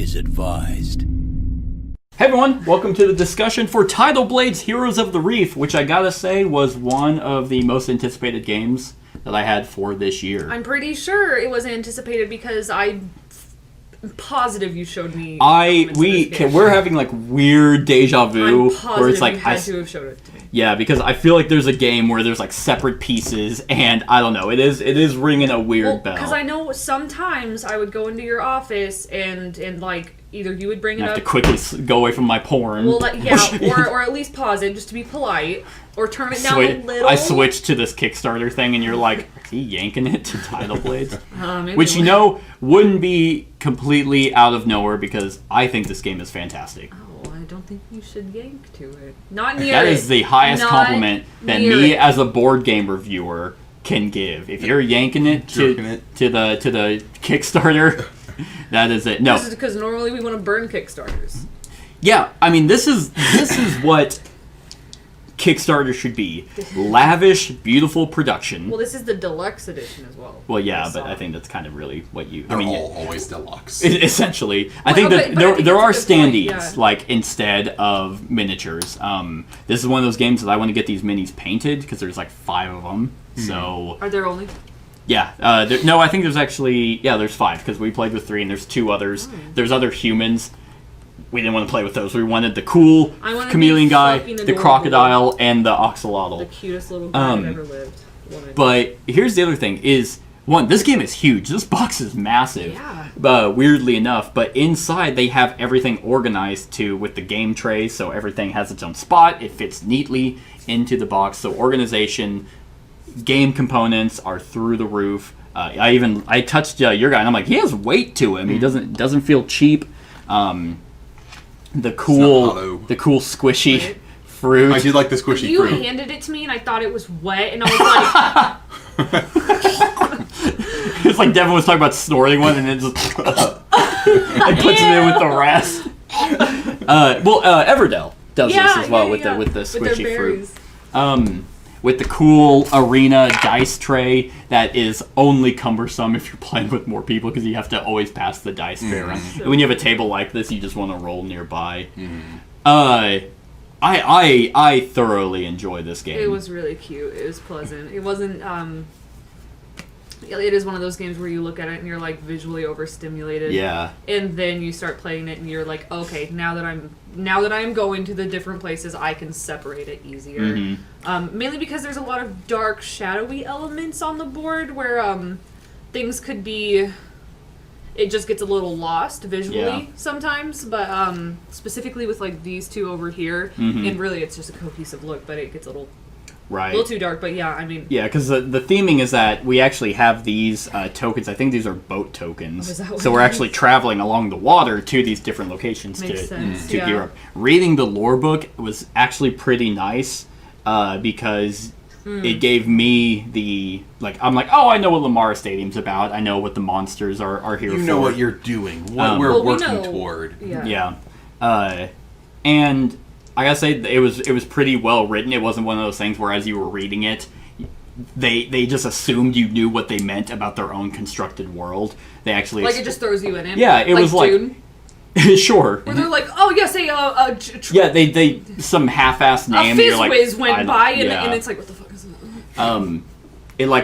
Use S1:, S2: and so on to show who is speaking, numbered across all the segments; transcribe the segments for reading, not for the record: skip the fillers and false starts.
S1: is advised.
S2: Hey everyone, welcome to the discussion for Tidal Blades Heroes of the Reef, which I gotta say was one of the most anticipated games that I had for this year.
S3: I'm pretty sure it was anticipated because I'm positive you showed me.
S2: We're having like weird deja vu where it's like
S3: you had to have showed it to me.
S2: Yeah, because I feel like there's a game where there's like separate pieces, and I don't know, it is ringing a weird bell.
S3: Because I know sometimes I would go into your office and like either you would bring it up.
S2: I have to quickly go away from my porn.
S3: Well, or at least pause it just to be polite, or turn it down a little.
S2: I switched to this Kickstarter thing, and you're like, is he yanking it to Tidal Blades? Which you know wouldn't be completely out of nowhere because I think this game is fantastic.
S3: Oh, I don't think you should yank to it. Not near
S2: That
S3: it.
S2: is the highest
S3: Not
S2: compliment that me as a board game reviewer can give. If you're yanking it to the Kickstarter, that is it. No,
S3: this is because normally we want to burn Kickstarters.
S2: Yeah, I mean this is what Kickstarter should be. Lavish, beautiful production.
S3: Well, this is the deluxe edition as well.
S2: Well, yeah, but I think that's kind of really what you...
S4: They're always deluxe.
S2: Essentially. I think that there are standees, like, instead of miniatures. This is one of those games that I want to get these minis painted, because there's like 5 of them. So...
S3: Are there only...
S2: Yeah. No, I think there's actually... Yeah, there's 5, because we played with 3, and there's 2 others. There's other humans. We didn't want to play with those. We wanted the cool chameleon guy, the crocodile, and the axolotl.
S3: The cutest little guy that ever lived.
S2: But here's the other thing is, one, this game is huge. This box is massive.
S3: Yeah.
S2: Weirdly enough. But inside, they have everything organized with the game tray, so everything has its own spot. It fits neatly into the box. So organization, game components are through the roof. I touched your guy, and I'm like, he has weight to him. He doesn't feel cheap. The cool squishy fruit.
S4: I do like the squishy
S3: fruit.
S4: You
S3: handed it to me and I thought it was wet and I was like...
S2: It's like Devin was talking about snorting one and then just... and puts it in with the rest. Everdell does this as well with the squishy fruit. With the cool arena dice tray that is only cumbersome if you're playing with more people because you have to always pass the dice tray around. And when you have a table like this, you just want to roll nearby. I thoroughly enjoy this game.
S3: It was really cute. It was pleasant. It wasn't... It is one of those games where you look at it and you're like visually overstimulated.
S2: Yeah.
S3: And then you start playing it and you're like, okay, now that I'm going to the different places, I can separate it easier. Mainly because there's a lot of dark, shadowy elements on the board where things could be. It just gets a little lost visually sometimes, but specifically with like these two over here, and really it's just a cohesive look, but it gets a little too dark, but yeah, I mean...
S2: Yeah, because the theming is that we actually have these tokens. I think these are boat tokens. So we're actually traveling along the water to these different locations to gear up. Reading the lore book was actually pretty nice because it gave me the... I'm like, oh, I know what Lamar Stadium's about. I know what the monsters are here for.
S4: You know what you're doing, what we're working toward.
S2: Yeah. And... I gotta say, it was pretty well written. It wasn't one of those things where as you were reading it, they just assumed you knew what they meant about their own constructed world. They actually...
S3: it just throws you in it.
S2: Yeah, it was
S3: Dune.
S2: Sure.
S3: Where they're like, oh, yes,
S2: yeah, they some half-assed name.
S3: A fizz-whiz went by, and it's like, what the fuck is that?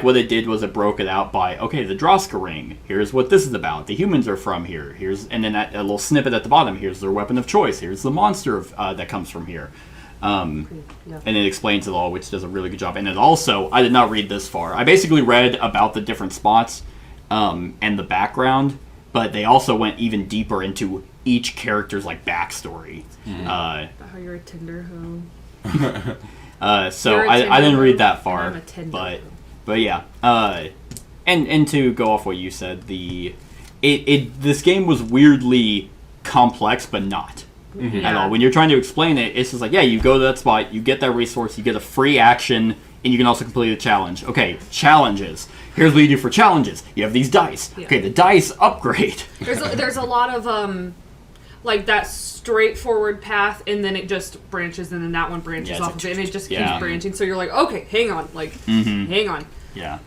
S2: What it did was it broke it out by, okay, the Droska ring, here's what this is about. The humans are from here. And then a little snippet at the bottom, here's their weapon of choice. Here's the monster that comes from here. And it explains it all, which does a really good job. And it also, I did not read this far. I basically read about the different spots and the background, but they also went even deeper into each character's backstory.
S3: About how you're a Tinder hoe.
S2: So I didn't read that far, but yeah, and to go off what you said, this game was weirdly complex, but not at all. When you're trying to explain it, it's just like, yeah, you go to that spot, you get that resource, you get a free action, and you can also complete a challenge. Okay, challenges. Here's what you do for challenges. You have these dice. Okay, the dice upgrade.
S3: There's a lot of that straightforward path, and then it just branches, and then that one branches off of it, and it just keeps branching. So you're like, okay, hang on, hang on.
S2: Yeah,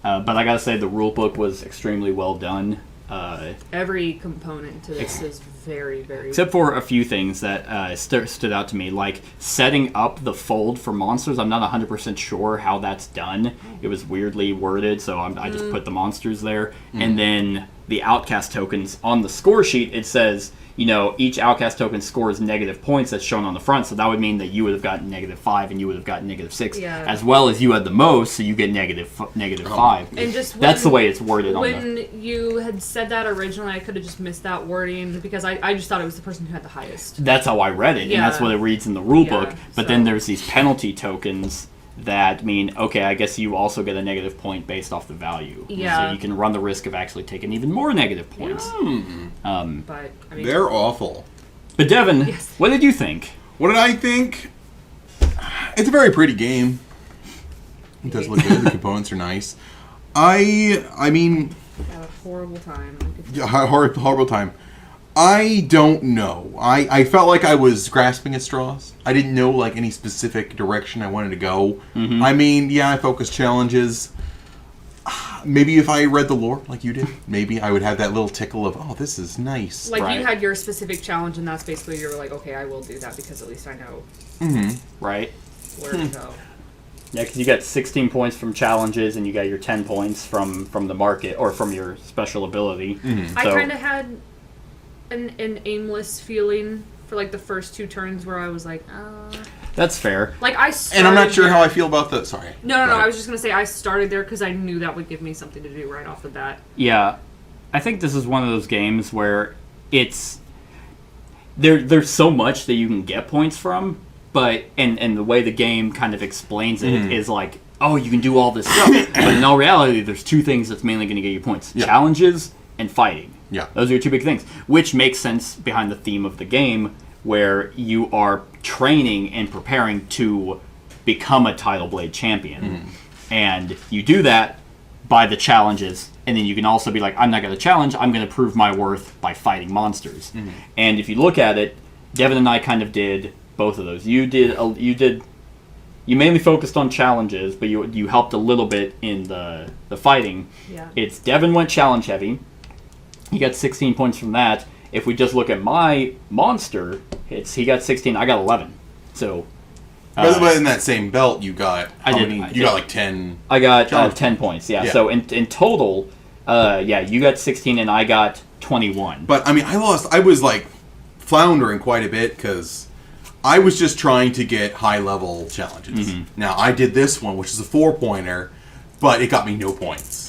S2: but I gotta say the rule book was extremely well done.
S3: Every component to this is very, very...
S2: Except for a few things that stood out to me, like setting up the fold for monsters. I'm not 100% sure how that's done. It was weirdly worded, so I just put the monsters there. And then the outcast tokens on the score sheet, it says, each outcast token scores negative points that's shown on the front, so that would mean that you would have gotten -5 and you would have gotten -6, as well as you had the most, so you get -5.
S3: And just
S2: that's the way it's worded.
S3: When you had said that originally, I could have just missed that wording because I just thought it was the person who had the highest.
S2: That's how I read it, and that's what it reads in the rule book. But then there's these penalty tokens that mean, okay, I guess you also get a negative point based off the value.
S3: Yeah.
S2: So you can run the risk of actually taking even more negative points.
S3: But
S1: they're awful.
S2: But Devin, what did you think?
S1: What did I think? It's a very pretty game. It does look good. The components are nice. I mean...
S3: had a horrible time.
S1: Horrible time. I don't know. I felt like I was grasping at straws. I didn't know like any specific direction I wanted to go. I mean, yeah, I focused challenges. Maybe if I read the lore like you did, maybe I would have that little tickle of, oh, this is nice.
S3: Like you had your specific challenge, and that's basically you were like, okay, I will do that because at least I know
S2: right
S3: where to go.
S2: Yeah, because you got 16 points from challenges, and you got your 10 points from the market or from your special ability.
S3: I kind of had an aimless feeling for like the first 2 turns where I was like,
S2: that's fair.
S3: Like I started
S1: and I'm not sure
S3: there.
S1: how I feel about the... Sorry.
S3: No. I was just going to say I started there because I knew that would give me something to do right off the bat.
S2: Yeah. I think this is one of those games where it's... There's so much that you can get points from, but... And the way the game kind of explains it is like, oh, you can do all this stuff. But in all reality, there's 2 things that's mainly going to get you points. Yeah. Challenges and fighting.
S1: Yeah.
S2: Those are your 2 big things. Which makes sense behind the theme of the game, where you are training and preparing to become a Tidal Blade champion. And you do that by the challenges, and then you can also be like, I'm not going to challenge, I'm going to prove my worth by fighting monsters. And if you look at it, Devin and I kind of did both of those. You mainly focused on challenges, but you helped a little bit in the fighting.
S3: Yeah.
S2: It's Devin went challenge heavy. He got 16 points from that. If we just look at my monster, he got 16, I got 11. So,
S1: but in that same belt, you got
S2: you
S1: got like 10.
S2: I got 10 points. Yeah. So in total, you got 16 and I got 21.
S1: But I mean, I was like floundering quite a bit because I was just trying to get high level challenges. Now I did this one, which is a 4-pointer, but it got me no points.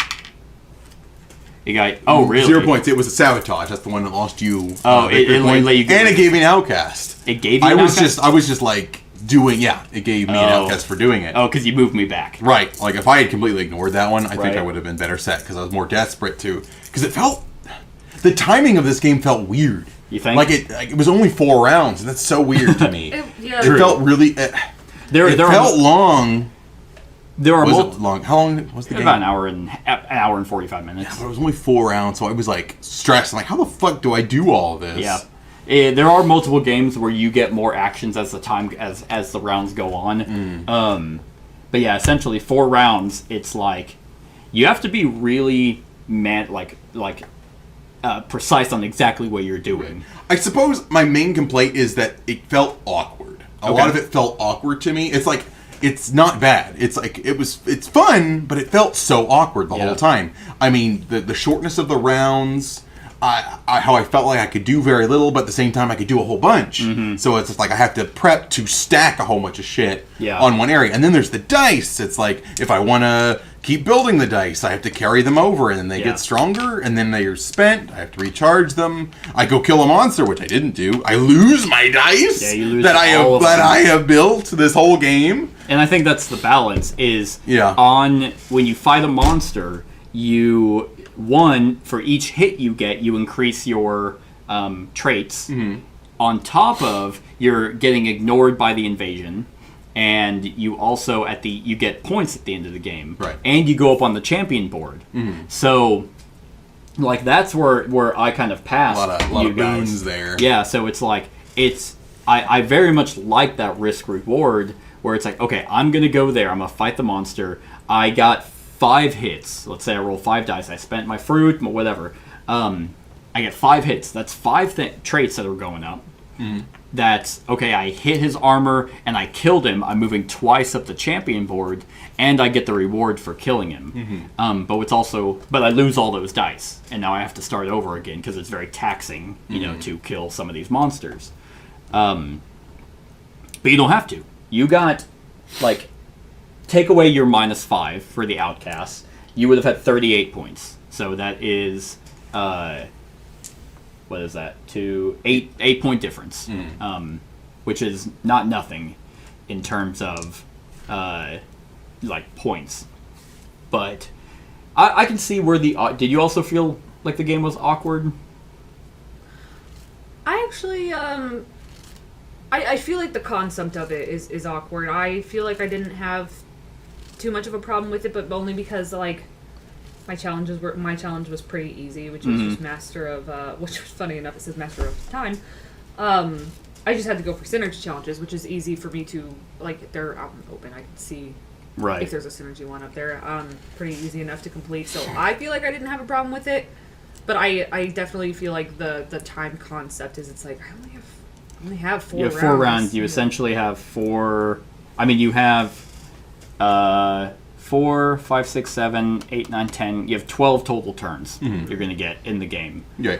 S2: You got really
S1: 0 points. It was a sabotage. That's the one that lost you.
S2: It let you
S1: and it gave me an outcast.
S2: It gave you an outcast?
S1: I was just like doing. Yeah, it gave me an outcast for doing it.
S2: Oh, because you moved me back.
S1: Right. Like if I had completely ignored that one, I think I would have been better set because I was more desperate to. Because the timing of this game felt weird.
S2: You think?
S1: Like it was only 4 rounds, and that's so weird to me. It felt really. It felt long.
S2: There are
S1: long. How long was the game?
S2: About an hour and 45 minutes.
S1: Yeah, but it was only 4 rounds, so I was like stressed. I'm like, how the fuck do I do all of this?
S2: Yeah, there are multiple games where you get more actions as the rounds go on. But yeah, essentially 4 rounds. It's like you have to be really precise on exactly what you're doing.
S1: I suppose my main complaint is that it felt awkward. A lot of it felt awkward to me. It's like. It's not bad. It's like it's fun, but it felt so awkward the whole time. I mean, the shortness of the rounds, how I felt like I could do very little, but at the same time I could do a whole bunch. So it's just like I have to prep to stack a whole bunch of shit on one area. And then there's the dice. It's like if I want to keep building the dice, I have to carry them over, and then they get stronger, and then they are spent. I have to recharge them. I go kill a monster, which I didn't do. I lose my dice that I have built this whole game.
S2: And I think that's the balance is on when you fight a monster, for each hit you get, you increase your traits. On top of you're getting ignored by the invasion, and you also you get points at the end of the game, and you go up on the champion board. So, like that's where I kind of passed
S1: a lot of boons there.
S2: Yeah, so it's like I very much like that risk reward. Where it's like, okay, I'm going to go there. I'm going to fight the monster. I got 5 hits. Let's say I roll 5 dice. I spent my fruit, whatever. I get 5 hits. That's 5 traits that are going up. That's, okay, I hit his armor and I killed him. I'm moving twice up the champion board, and I get the reward for killing him. But I lose all those dice, and now I have to start over again because it's very taxing, to kill some of these monsters. But you don't have to. You got, take away your -5 for the outcasts, you would have had 38 points. So that is, what is that? 8-point difference, which is not nothing in terms of points. But I can see where did you also feel like the game was awkward?
S3: I actually I feel like the concept of it is awkward. I feel like I didn't have too much of a problem with it, but only because my challenge was pretty easy, which was just master of which was funny enough, it says master of time. I just had to go for synergy challenges, which is easy for me to they're out and open. I can see if there's a synergy one up there. Pretty easy enough to complete. So I feel like I didn't have a problem with it. But I definitely feel like the time concept is I only have 4 rounds.
S2: You have 4 rounds. You essentially have 4. I mean, you have 4, 5, 6, 7, 8, 9, 10. You have 12 total turns you're going to get in the game.
S1: Yeah,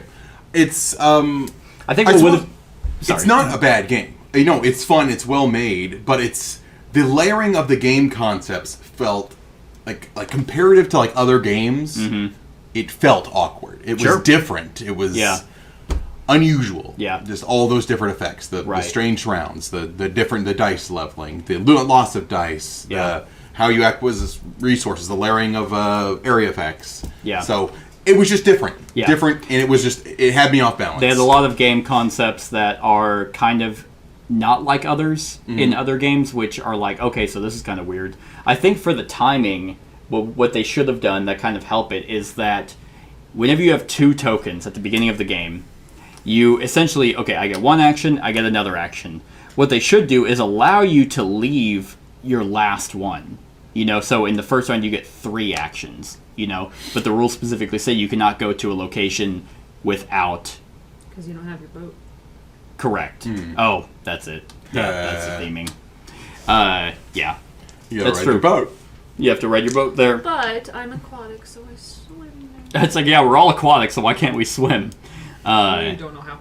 S1: it's
S2: I think
S1: it's not a bad game. It's fun. It's well made, but it's the layering of the game concepts felt like comparative to other games. It felt awkward. It was different. It was unusual. Yeah. Just all those different effects. The strange rounds, the dice leveling, the loss of dice, how you act with resources, the layering of area effects. Yeah. So it was just different. Yeah. Different, and it had me off balance.
S2: They had a lot of game concepts that are kind of not like others in other games, which are okay, so this is kind of weird. I think for the timing, what they should have done that kind of help it is that whenever you have 2 tokens at the beginning of the game, you essentially, I get 1 action, I get another action. What they should do is allow you to leave your last one. So in the first round you get 3 actions, but the rules specifically say you cannot go to a location without...
S3: Because you don't have your boat.
S2: Correct. Oh, that's it. Yeah, that's the theming. Yeah.
S1: You gotta ride your boat.
S2: You have to ride your boat there.
S3: But I'm aquatic, so I swim
S2: there. It's we're all aquatic, so why can't we swim?
S3: I don't know how.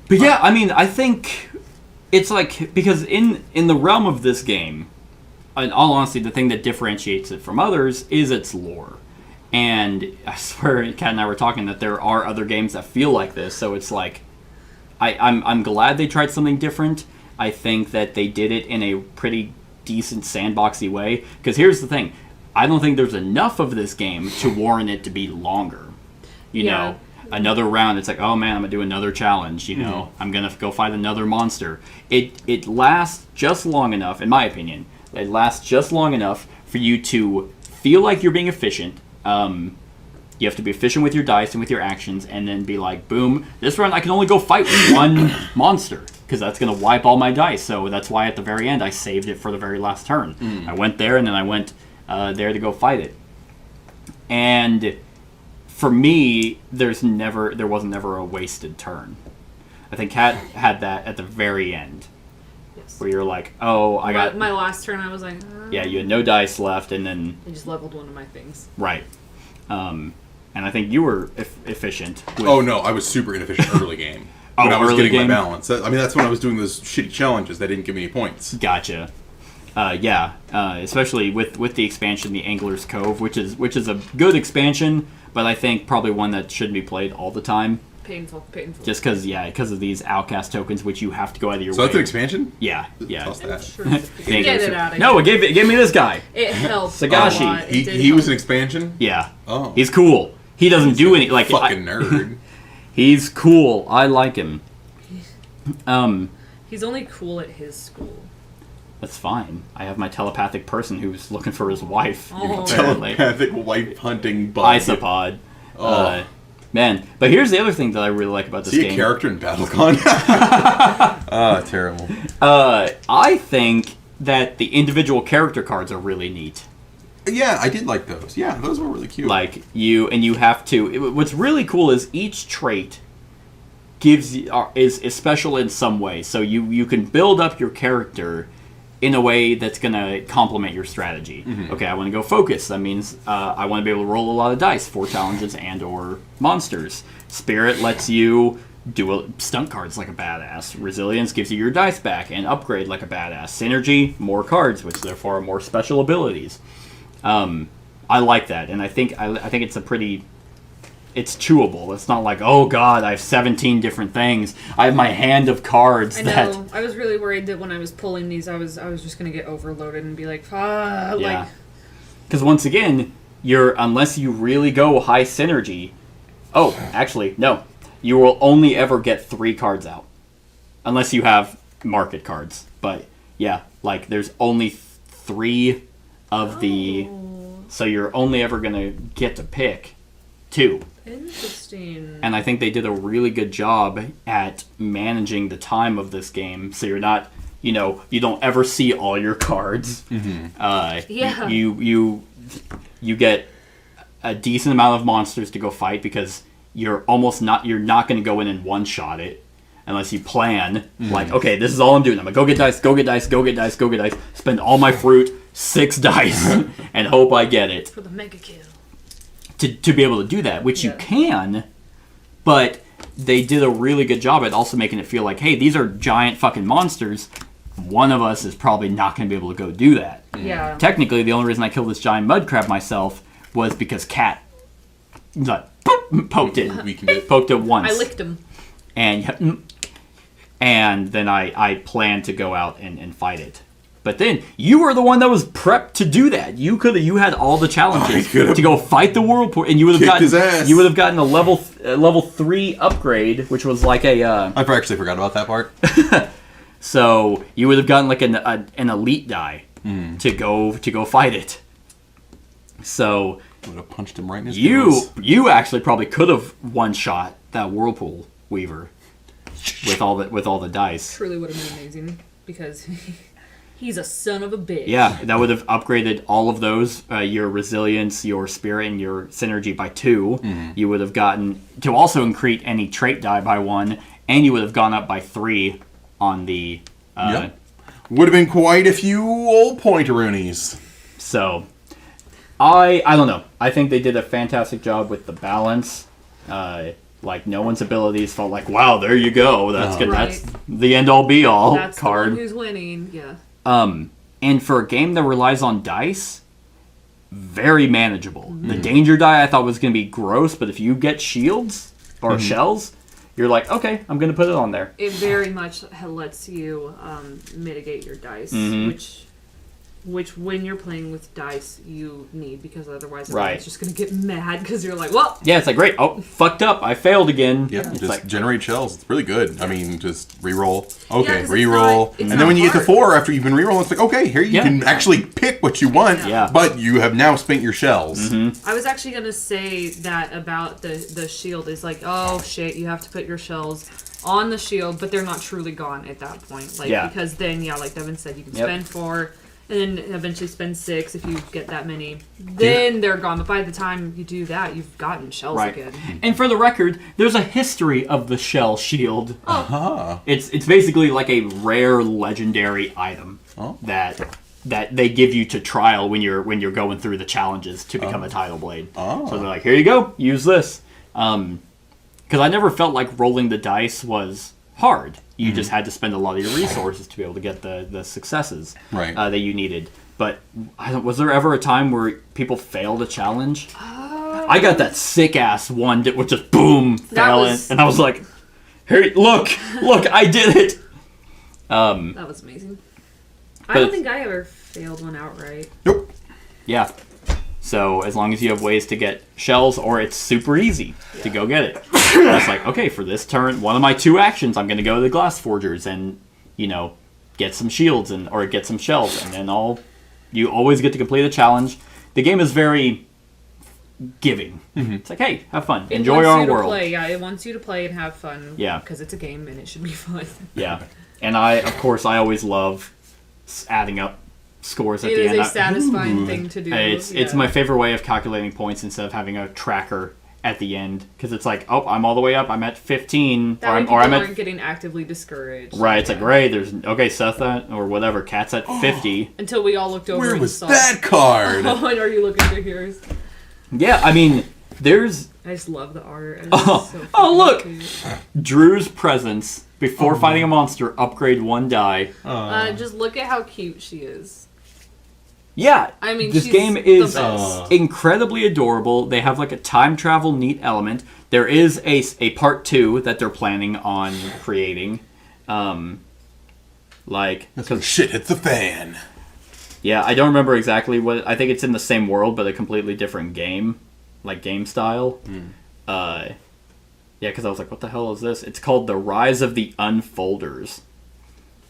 S2: But yeah, I mean, I think it's because in the realm of this game, in all honesty, the thing that differentiates it from others is its lore. And I swear, Kat and I were talking that there are other games that feel like this, so it's I'm glad they tried something different. I think that they did it in a pretty decent sandboxy way, because here's the thing, I don't think there's enough of this game to warrant it to be longer. Another round, it's oh man, I'm gonna do another challenge, I'm gonna go fight another monster. It lasts just long enough, in my opinion, it lasts just long enough for you to feel like you're being efficient. You have to be efficient with your dice and with your actions, and then be boom, this round I can only go fight one monster, because that's going to wipe all my dice. So that's why at the very end I saved it for the very last turn. I went there, and then I went there to go fight it. And for me, there was never a wasted turn. I think Kat had that at the very end. Yes. Where you're oh, I got...
S3: My last turn, I was
S2: Yeah, you had no dice left, and then...
S3: I just leveled one of my things.
S2: Right. And I think you were efficient.
S1: Oh, no, I was super inefficient early game. When I was getting my balance. That's when I was doing those shitty challenges that didn't give me any points.
S2: Gotcha. Especially with the expansion, the Angler's Cove, which is a good expansion, but I think probably one that shouldn't be played all the time.
S3: Painful.
S2: Just because of these outcast tokens, which you have to go out of your way.
S1: So that's an expansion?
S2: Yeah.
S1: Toss that.
S3: Sure. Get it out of here.
S2: No, it gave me this guy.
S3: It helped.
S2: Sagashi.
S1: He was an expansion?
S2: Yeah.
S1: Oh.
S2: He's cool. He doesn't do any
S1: fucking nerd.
S2: He's cool. I like him.
S3: He's only cool at his school.
S2: That's fine. I have my telepathic person who's looking for his wife.
S1: Oh. Telepathic wife hunting bug.
S2: Isopod. Oh. Man, but here's the other thing that I really like about this game.
S1: Is he a character in BattleCon? Terrible.
S2: I think that the individual character cards are really neat.
S1: Yeah, I did like those. Yeah, those were really cute.
S2: Like, you have to... What's really cool is each trait is special in some way. So you can build up your character in a way that's going to complement your strategy. Mm-hmm. Okay, I want to go focus. That means I want to be able to roll a lot of dice for challenges and or monsters. Spirit lets you do stunt cards like a badass. Resilience gives you your dice back and upgrade like a badass. Synergy, more cards, which therefore are more special abilities. I like that, and I think it's a pretty... It's chewable. It's not like, oh god, I have 17 different things. I have my hand of cards.
S3: I know. I was really worried that when I was pulling these, I was just gonna get overloaded and be like, ah,
S2: yeah. Because once again, unless you really go high synergy. Oh, actually, no. You will only ever get 3 cards out, unless you have market cards. But yeah, like there's only 3 of the. So you're only ever gonna get to pick 2.
S3: Interesting.
S2: And I think they did a really good job at managing the time of this game, so you're not, you don't ever see all your cards. Mm-hmm.
S3: Yeah.
S2: You get a decent amount of monsters to go fight because you're not going to go in and one shot it unless you plan. Mm-hmm. Like, okay, this is all I'm doing. I'm gonna go get dice, go get dice, go get dice, go get dice. Spend all my fruit, 6 dice, and hope I get it
S3: for the mega kill.
S2: To be able to do that, which you can, but they did a really good job at also making it feel like, hey, these are giant fucking monsters. One of us is probably not going to be able to go do that.
S3: Yeah.
S2: Technically, the only reason I killed this giant mud crab myself was because Cat poked it. Poked it once.
S3: I licked him.
S2: And then I planned to go out and fight it. But then you were the one that was prepped to do that. You had all the challenges to go fight the whirlpool, and you would have gotten a level 3 upgrade, which was like a.
S1: I actually forgot about that part.
S2: So you would have gotten like an elite die to go fight it. So
S1: I would have punched him right in his nose.
S2: You actually probably could have one shot that whirlpool weaver with all the dice.
S3: Truly would have been amazing because. He's a son of a bitch.
S2: Yeah, that would have upgraded all of those, your resilience, your spirit, and your synergy by 2. Mm-hmm. You would have gotten to also increase any trait die by 1, and you would have gone up by 3 on the...
S1: Would have been quite a few old pointeroonies.
S2: So, I don't know. I think they did a fantastic job with the balance. Like, no one's abilities felt like, wow, there you go. That's good.
S3: Right.
S2: That's the end-all, be-all
S3: That's
S2: card.
S3: The one who's winning, yeah.
S2: And for a game that relies on dice, very manageable.
S3: Mm-hmm.
S2: The danger die I thought was going to be gross, but if you get shields or shells, you're like, okay, I'm going to put it on there.
S3: It very much lets you mitigate your dice, which when you're playing with dice you need, because otherwise it's just going to get mad because you're like, well...
S2: Yeah, it's like, great, oh, fucked up, I failed again.
S1: Yeah,
S2: it's
S1: just
S2: like,
S1: generate shells. It's really good. I mean, just re-roll. Okay,
S3: Yeah,
S1: re-roll. And then when you get to 4, after you've been re-rolling, it's like, okay, here you can actually pick what you want, but you have now spent your shells.
S2: Mm-hmm.
S3: I was actually going to say that about the shield is like, oh shit, you have to put your shells on the shield, but they're not truly gone at that point. Because then, like Devin said, you can spend 4... and then eventually spend 6 if you get that many. Then they're gone. But by the time you do that, you've gotten shells again.
S2: And for the record, there's a history of the shell shield.
S1: Uh-huh.
S2: It's basically like a rare legendary item that they give you to trial when you're going through the challenges to become a Tidal Blade. So they're like, here you go, use this. Because I never felt like rolling the dice was hard. You just had to spend a lot of your resources to be able to get the successes that you needed. But was there ever a time where people failed a challenge? I got that sick-ass one that would just boom, fail, and I was like, hey, look, I did it!
S3: That was amazing. I don't think I ever failed one outright.
S1: Nope.
S2: Yeah. So as long as you have ways to get shells, or it's super easy to go get it. I was like, okay, for this turn, one of my 2 actions, I'm going to go to the Glass Forgers and, get some shields or get some shells, and then you always get to complete a challenge. The game is very giving. Mm-hmm. It's like, hey, have fun, enjoy our world.
S3: It wants you to play and have fun.
S2: Yeah,
S3: because it's a game and it should be fun.
S2: Yeah, and I always love adding up scores at
S3: It
S2: the
S3: is
S2: end.
S3: a satisfying thing to do.
S2: It's my favorite way of calculating points instead of having a tracker at the end, because it's like, oh, I'm all the way up. I'm at 15,
S3: that way
S2: or I'm
S3: aren't
S2: at
S3: getting actively discouraged.
S2: right. It's like right. There's okay, Seth or whatever. Cat's at 50.
S3: Until we all looked over.
S1: Where
S3: and
S1: was
S3: saw
S1: that card?
S3: Oh, and are you looking through yours?
S2: Yeah, I mean, there's
S3: I just love the art. It's
S2: Oh,
S3: so
S2: oh, look!
S3: cute.
S2: Drew's presence before fighting a monster. Upgrade 1 die.
S3: Just look at how cute she is.
S2: Yeah,
S3: I mean,
S2: this
S3: she's
S2: game
S3: the
S2: is
S3: best.
S2: incredibly adorable. They have like a time travel neat element. There is a part 2 that they're planning on creating. Like,
S1: That's when shit hits the fan.
S2: yeah, I don't remember exactly what. I think it's in the same world, but a completely different game, like game style. Yeah, because I was like, what the hell is this? It's called The Rise of the Unfolders,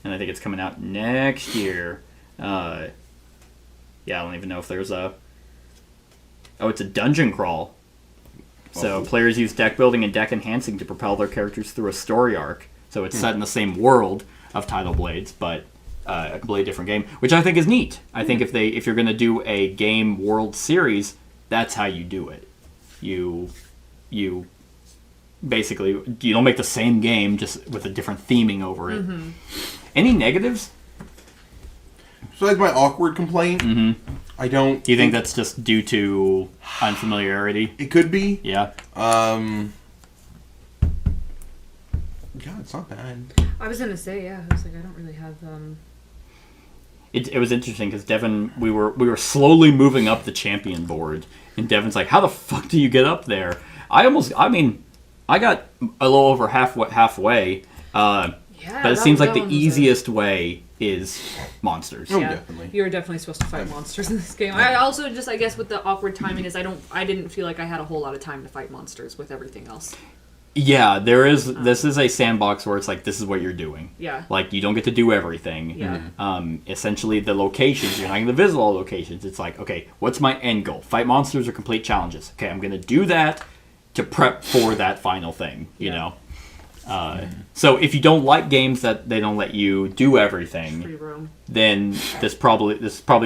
S2: and I think it's coming out next year. Yeah, I don't even know if there's a... Oh, it's a dungeon crawl. So players use deck building and deck enhancing to propel their characters through a story arc. So it's set in the same world of Tidal Blades, but a completely different game, which I think is neat. I think if you're going to do a game world series, that's how you do it. You basically, you don't make the same game just with a different theming over it. Any negatives?
S1: Besides my awkward complaint, I don't.
S2: Do you think that's just due to unfamiliarity?
S1: It could be.
S2: Yeah.
S1: Yeah, it's not bad.
S3: I was gonna say, yeah. I was like, I don't really have.
S2: It was interesting because Devin, we were slowly moving up the champion board, and Devin's like, "How the fuck do you get up there?" I got a little over halfway. But it seems like the easiest way is monsters.
S1: Oh,
S3: Yeah,
S1: definitely.
S3: you're definitely supposed to fight monsters in this game. I also just, I guess, with the awkward timing is I didn't feel like I had a whole lot of time to fight monsters with everything else.
S2: Yeah, there is. This is a sandbox where it's like this is what you're doing.
S3: Yeah.
S2: Like you don't get to do everything.
S3: Yeah.
S2: Essentially, the locations you're not going to visit all locations. It's like, okay, what's my end goal? Fight monsters or complete challenges? Okay, I'm going to do that to prep for that final thing. You know. So if you don't like games that they don't let you do everything,
S3: Free roam.
S2: then this probably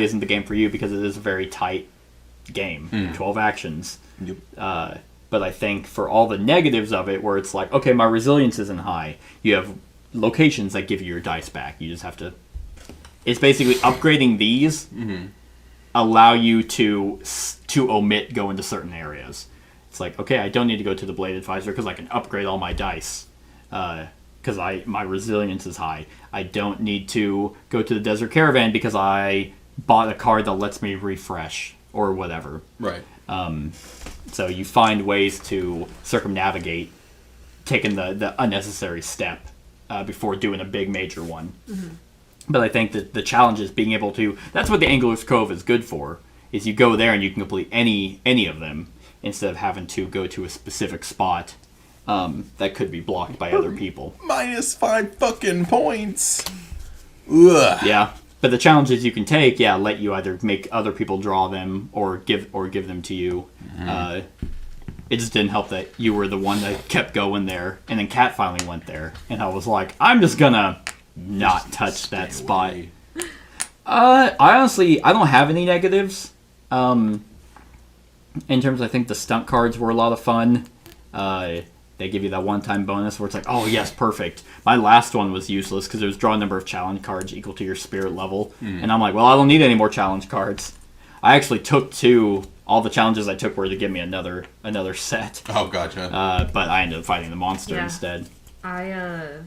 S2: isn't the game for you because it is a very tight game, 12 actions.
S1: Yep.
S2: But I think for all the negatives of it, where it's like, okay, my resilience isn't high. You have locations that give you your dice back. You just have to. It's basically upgrading these allow you to omit go into certain areas. It's like, okay, I don't need to go to the Blade Advisor because I can upgrade all my dice. Because my resilience is high. I don't need to go to the Desert Caravan because I bought a card that lets me refresh or whatever.
S1: Right.
S2: So you find ways to circumnavigate taking the unnecessary step before doing a big major one. But I think that the challenge is being able to... That's what the Angler's Cove is good for, is you go there and you can complete any of them instead of having to go to a specific spot that could be blocked by other people.
S1: -5 fucking points. Ugh.
S2: Yeah, but the challenges you can take, let you either make other people draw them or give them to you. It just didn't help that you were the one that kept going there, and then Kat finally went there, and I was like, I'm just gonna not touch that spot.
S1: Away.
S2: I honestly, I don't have any negatives. In terms, I think the stunt cards were a lot of fun. They give you that one-time bonus where it's like, oh, yes, perfect. My last one was useless because it was draw a number of challenge cards equal to your spirit level. And I'm like, well, I don't need any more challenge cards. I actually took 2. All the challenges I took were to give me another set.
S1: Oh, gotcha.
S2: But I ended up fighting the monster instead.
S3: I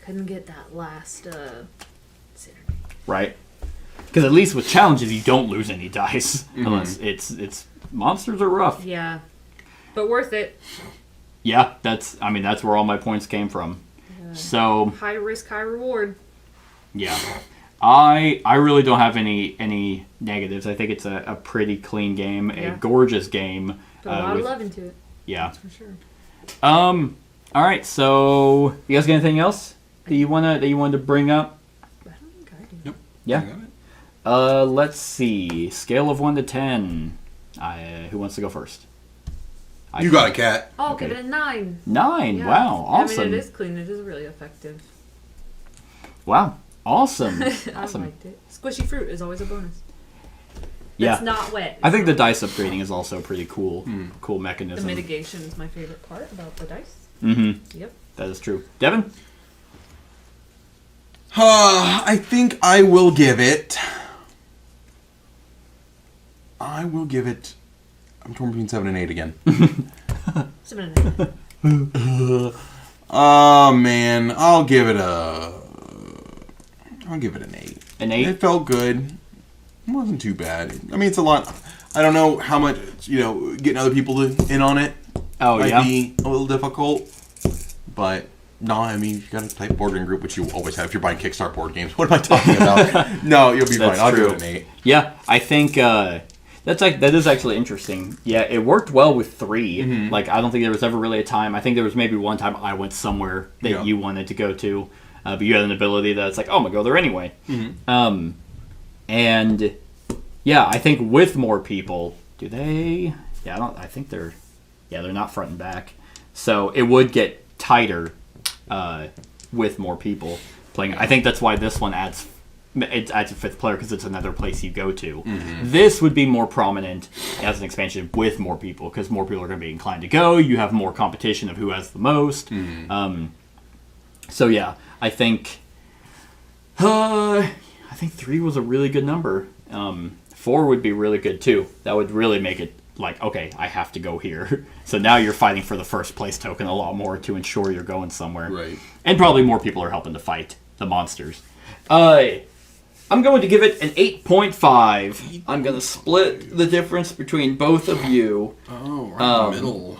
S3: couldn't get that last synergy.
S2: Right? Because at least with challenges, you don't lose any dice. Unless it's... Monsters are rough.
S3: Yeah. But worth it.
S2: Yeah, that's where all my points came from. So
S3: High risk, high reward.
S2: yeah, I really don't have any negatives. I think it's a pretty clean game, a gorgeous game.
S3: Put a lot of love into it.
S2: Yeah.
S3: That's for sure.
S2: All right. So you guys got anything else that you wanted to bring up?
S3: I don't think I do.
S1: Yep.
S2: Yeah.
S1: I got it.
S2: Let's see. Scale of 1 to 10. Who wants to go first?
S1: You got it, Kat.
S3: Oh,
S2: Okay.
S3: give it a 9.
S2: 9.
S3: Yeah.
S2: Wow. Awesome.
S3: I mean, it is clean. It is really effective.
S2: Wow. Awesome.
S3: I
S2: Awesome.
S3: liked it. Squishy fruit is always a bonus.
S2: Yeah.
S3: It's not wet.
S2: I think the dice upgrading is also a pretty cool
S3: the
S2: mechanism.
S3: mitigation is my favorite part about the dice.
S2: Mm-hmm.
S3: Yep.
S2: That is true. Devin?
S1: I think I will give it. I'm torn between 7 and 8 again.
S3: 7 and 8.
S1: Oh man, I'll give it an 8.
S2: An 8?
S1: It felt good. It wasn't too bad. I mean, it's a lot. I don't know how much, getting other people in on it might be a little difficult. But, no, I mean, you got a type boarding group, which you always have if you're buying Kickstart board games. What am I talking about? No, you'll be fine. I'll give it an 8.
S2: Yeah, I think that is actually interesting. Yeah, it worked well with 3.
S1: Mm-hmm.
S2: Like, I don't think there was ever really a time. I think there was maybe one time I went somewhere that you wanted to go to, but you had an ability that's like, oh, I'm going to go there anyway.
S1: Mm-hmm.
S2: And, yeah, I think with more people, do they? Yeah, I think they're not front and back. So it would get tighter with more people playing. I think that's why this one adds a 5th player, because it's another place you go to.
S1: Mm-hmm.
S2: This would be more prominent as an expansion with more people, because more people are going to be inclined to go. You have more competition of who has the most.
S1: Mm-hmm.
S2: So yeah, I think 3 was a really good number. 4 would be really good too. That would really make it like, okay, I have to go here. So now you're fighting for the first place token a lot more to ensure you're going somewhere.
S1: Right.
S2: And probably more people are helping to fight the monsters. I'm going to give it an 8.5. I'm going to split the difference between both of you.
S1: Oh, right in the middle.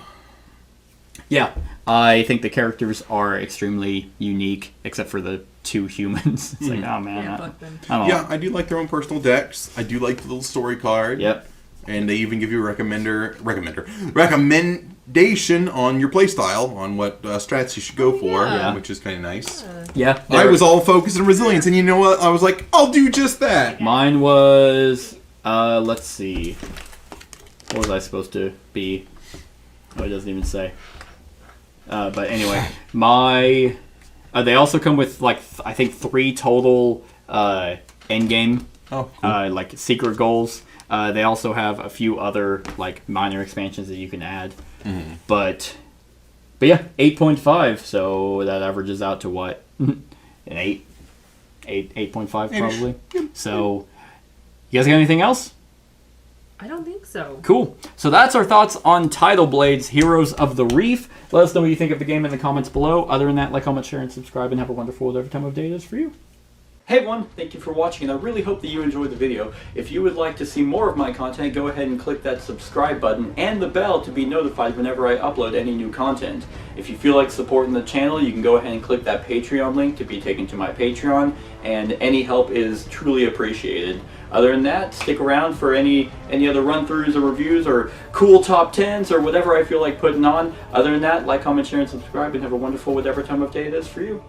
S2: Yeah, I think the characters are extremely unique, except for the 2 humans. It's like, oh man,
S3: Yeah, fuck them.
S2: I don't know.
S1: Yeah, I do like their own personal decks. I do like the little story card.
S2: Yep.
S1: And they even give you a recommendation on your playstyle, on what strats you should go for,
S2: Yeah.
S1: which is kind of nice.
S2: Yeah.
S1: I was all focused on resilience, and you know what? I was like, I'll do just that.
S2: Mine was, let's see. What was I supposed to be? Oh, it doesn't even say. But anyway, they also come with, I think 3 total endgame,
S1: Oh, cool.
S2: like secret goals. They also have a few other, minor expansions that you can add.
S1: Mm-hmm.
S2: But yeah, 8.5, so that averages out to what? An 8? 8.5 probably. So, you guys got anything else?
S3: I don't think so.
S2: Cool. So that's our thoughts on Tidal Blades, Heroes of the Reef. Let us know what you think of the game in the comments below. Other than that, like, comment, share, and subscribe, and have a wonderful whatever time of day it is for you. Hey everyone, thank you for watching, and I really hope that you enjoyed the video. If you would like to see more of my content, go ahead and click that subscribe button and the bell to be notified whenever I upload any new content. If you feel like supporting the channel, you can go ahead and click that Patreon link to be taken to my Patreon, and any help is truly appreciated. Other than that, stick around for any other run-throughs or reviews or cool top 10s or whatever I feel like putting on. Other than that, like, comment, share, and subscribe, and have a wonderful whatever time of day it is for you.